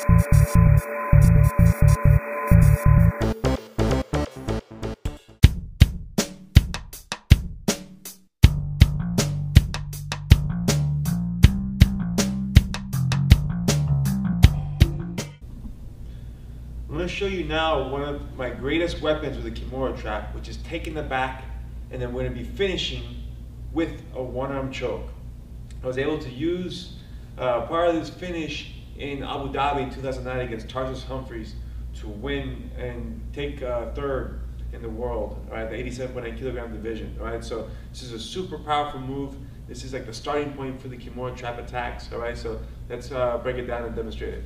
I'm going to show you now one of my greatest weapons with the Kimura trap, which is taking the back, and then we're going to be finishing with a one-arm choke. I was able to use part of this finish in Abu Dhabi in 2009 against Tarsus Humphreys to win and take third in the world, right, the 87.9 kilogram division. Right, so this is a super powerful move. This is like the starting point for the Kimura trap attacks. All right, so let's break it down and demonstrate it.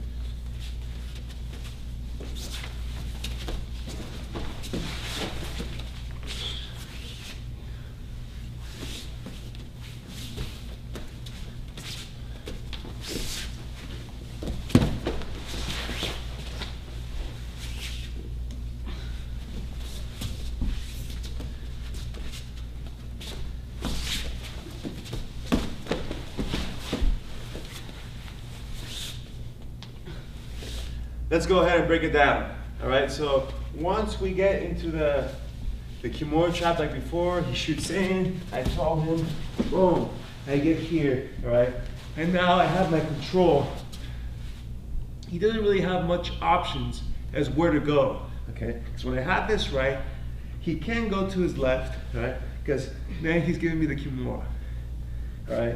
Let's go ahead and break it down. All right, so once we get into the Kimura trap like before, he shoots in, I tell him, boom, I get here, all right? And now I have my control. He doesn't really have much options as where to go, okay? Because when I have this right, he can go to his left, all right? Because then he's giving me the Kimura, all right?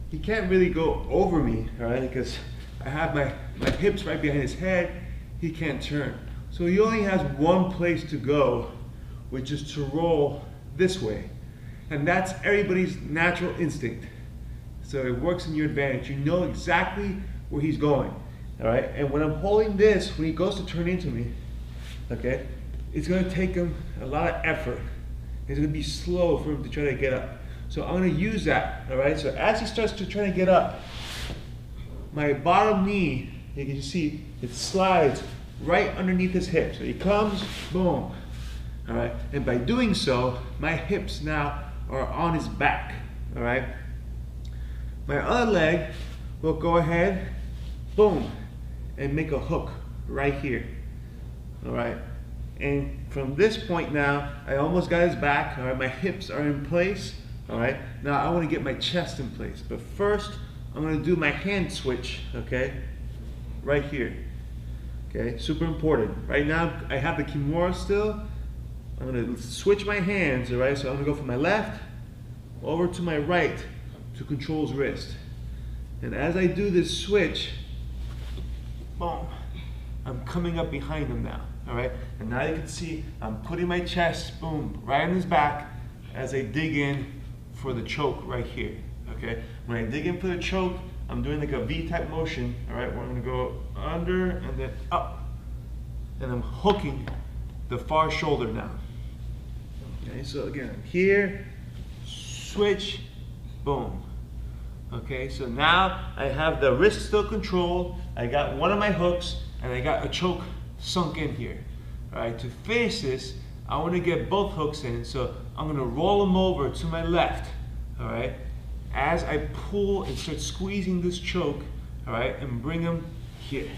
He can't really go over me, all right? Because I have my hips right behind his head. He can't turn. So he only has one place to go, which is to roll this way. And that's everybody's natural instinct. So it works in your advantage. You know exactly where he's going, all right? And when I'm holding this, when he goes to turn into me, okay, it's gonna take him a lot of effort. It's gonna be slow for him to try to get up. So I'm gonna use that, all right? So as he starts to try to get up, my bottom knee, you can see it slides right underneath his hip. So he comes, boom, all right? And by doing so, my hips now are on his back, all right? My other leg will go ahead, boom, and make a hook right here, all right? And from this point now, I almost got his back, all right? My hips are in place, all right? Now I want to get my chest in place, but first, I'm going to do my hand switch, okay, right here, okay, super important. Right now, I have the Kimura still. I'm going to switch my hands, all right, so I'm going to go from my left over to my right to control his wrist. And as I do this switch, boom, I'm coming up behind him now, all right, and now you can see I'm putting my chest, boom, right on his back as I dig in for the choke right here. Okay, when I dig in for the choke, I'm doing like a V-type motion, all right, where I'm gonna go under and then up. And I'm hooking the far shoulder now. Okay, so again, I'm here, switch, boom. Okay, so now I have the wrist still controlled, I got one of my hooks, and I got a choke sunk in here. All right, to finish this, I wanna get both hooks in, so I'm gonna roll them over to my left, all right? As I pull and start squeezing this choke, all right, and bring him here.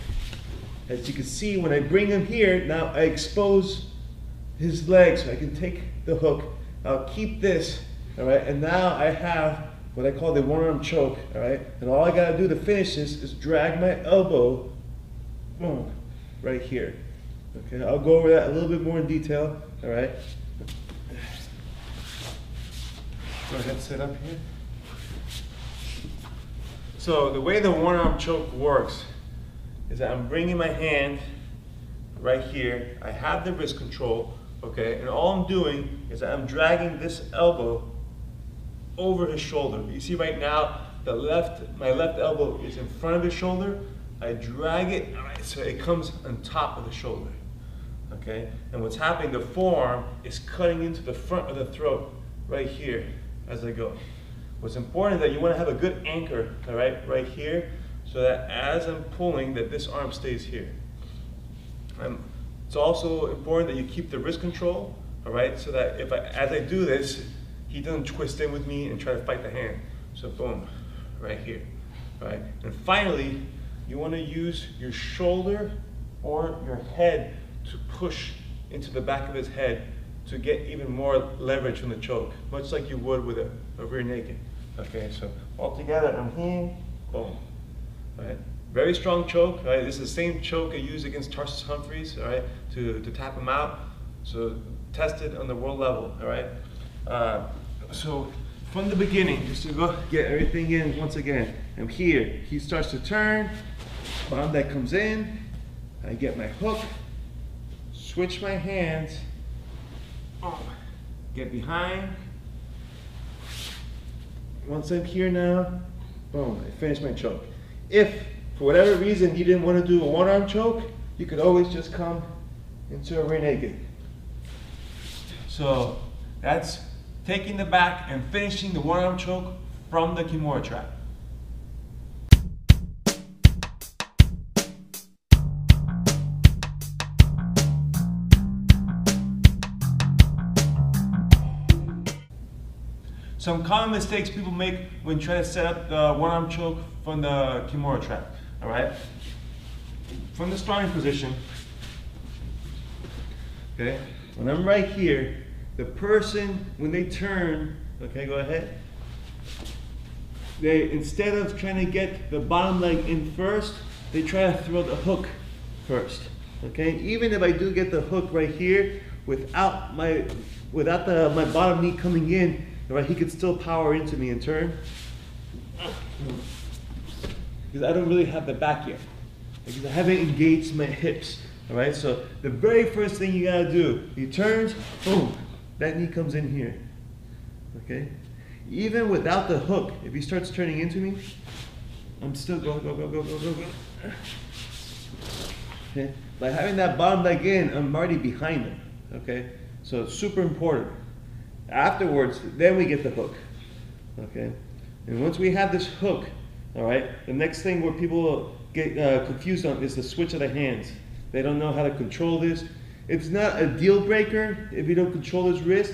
As you can see, when I bring him here, now I expose his legs so I can take the hook. I'll keep this, all right, and now I have what I call the one-arm choke, all right, and all I gotta do to finish this is drag my elbow, boom, right here. Okay, I'll go over that a little bit more in detail, all right. Go ahead, sit up here. So the way the one-arm choke works is that I'm bringing my hand right here. I have the wrist control, okay? And all I'm doing is that I'm dragging this elbow over his shoulder. You see right now, my left elbow is in front of his shoulder. I drag it, all right, so it comes on top of the shoulder, okay? And what's happening, the forearm is cutting into the front of the throat right here as I go. What's important is that you want to have a good anchor, all right here, so that as I'm pulling, that this arm stays here. It's also important that you keep the wrist control, all right, so that as I do this, he doesn't twist in with me and try to fight the hand. So boom, right here, all right. And finally, you want to use your shoulder or your head to push into the back of his head to get even more leverage from the choke, much like you would with a rear naked. Okay, so all together, I'm here, boom. All right, very strong choke. All right, this is the same choke I used against Tarsus Humphreys. All right, to tap him out. So tested on the world level. All right. So from the beginning, just to go get everything in once again. I'm here. He starts to turn. Bomb that comes in. I get my hook. Switch my hands. Boom. Get behind. Once I'm here now, boom, I finish my choke. If, for whatever reason, you didn't want to do a one-arm choke, you could always just come into a rear naked. So that's taking the back and finishing the one-arm choke from the Kimura trap. Some common mistakes people make when trying to set up the one-arm choke from the Kimura trap. All right, from the starting position. Okay, when I'm right here, the person, when they turn, okay, go ahead. They, instead of trying to get the bottom leg in first, they try to throw the hook first. Okay, even if I do get the hook right here, without my bottom knee coming in, all right, he could still power into me and turn. Because I don't really have the back yet. Because I haven't engaged my hips. All right, so the very first thing you gotta do, he turns, boom, that knee comes in here. Okay? Even without the hook, if he starts turning into me, I'm still go. Okay? By having that bottom leg in, I'm already behind him. Okay? So it's super important. Afterwards, then we get the hook. Okay? And once we have this hook, all right, the next thing where people get confused on is the switch of the hands. They don't know how to control this. It's not a deal breaker if you don't control his wrist,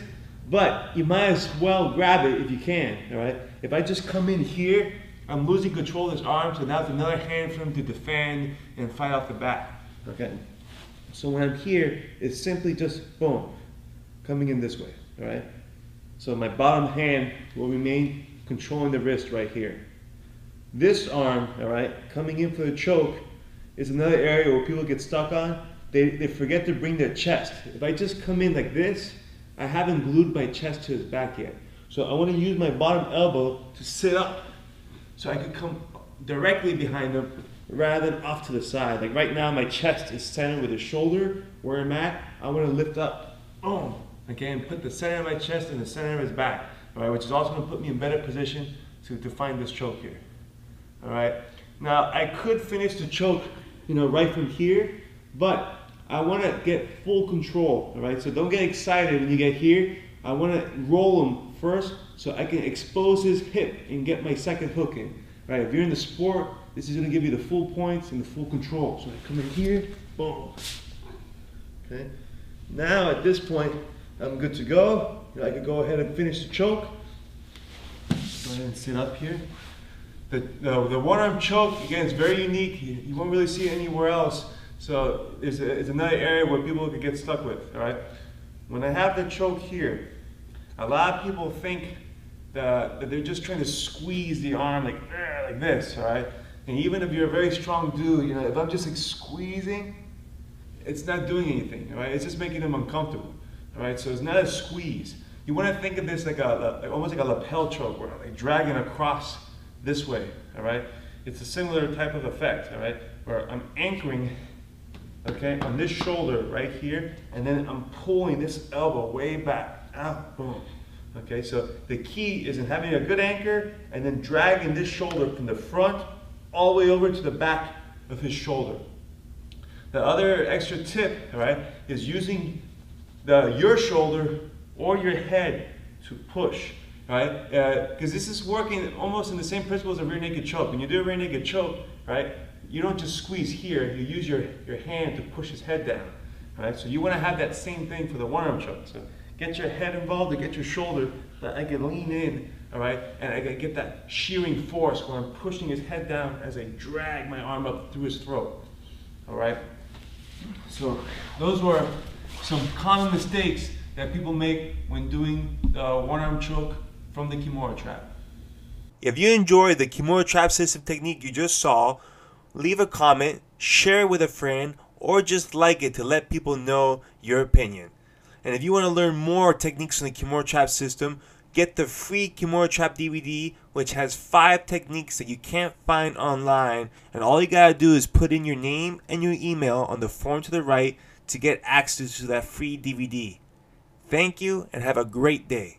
but you might as well grab it if you can, all right? If I just come in here, I'm losing control of his arm, so now it's another hand for him to defend and fight off the back, okay? So when I'm here, it's simply just, boom, coming in this way, all right? So my bottom hand will remain controlling the wrist right here. This arm, all right, coming in for the choke, is another area where people get stuck on. They forget to bring their chest. If I just come in like this, I haven't glued my chest to his back yet. So I want to use my bottom elbow to sit up so I can come directly behind him rather than off to the side. Like right now, my chest is centered with his shoulder where I'm at. I want to lift up, boom, okay, and put the center of my chest in the center of his back, all right, which is also going to put me in better position to find this choke here. All right. Now I could finish the choke, you know, right from here, but I want to get full control. All right. So don't get excited when you get here. I want to roll him first so I can expose his hip and get my second hook in. Right. If you're in the sport, this is going to give you the full points and the full control. So I come in here, boom. Okay. Now at this point, I'm good to go. I can go ahead and finish the choke. Go ahead and sit up here. The one-arm choke, again, is very unique. You won't really see it anywhere else. So it's another area where people could get stuck with, all right? When I have the choke here, a lot of people think that they're just trying to squeeze the arm like this, all right? And even if you're a very strong dude, you know, if I'm just like squeezing, it's not doing anything, all right? It's just making them uncomfortable, all right? So it's not a squeeze. You want to think of this like almost like a lapel choke, where like dragging across this way, all right? It's a similar type of effect, all right? Where I'm anchoring, okay, on this shoulder right here, and then I'm pulling this elbow way back, out, boom. Okay, so the key is in having a good anchor and then dragging this shoulder from the front all the way over to the back of his shoulder. The other extra tip, all right, is using your shoulder or your head to push. Right? Because this is working almost in the same principle as a rear naked choke. When you do a rear naked choke, right, you don't just squeeze here, you use your hand to push his head down. Right? So you want to have that same thing for the one-arm choke. So get your head involved and get your shoulder, but I can lean in, all all right? And I get that shearing force where I'm pushing his head down as I drag my arm up through his throat, all right? So those were some common mistakes that people make when doing the one-arm choke from the Kimura trap. If you enjoyed the Kimura trap system technique you just saw, leave a comment, share it with a friend, or just like it to let people know your opinion. And if you want to learn more techniques on the Kimura trap system, get the free Kimura trap DVD, which has 5 techniques that you can't find online, and all you gotta do is put in your name and your email on the form to the right to get access to that free DVD. Thank you and have a great day.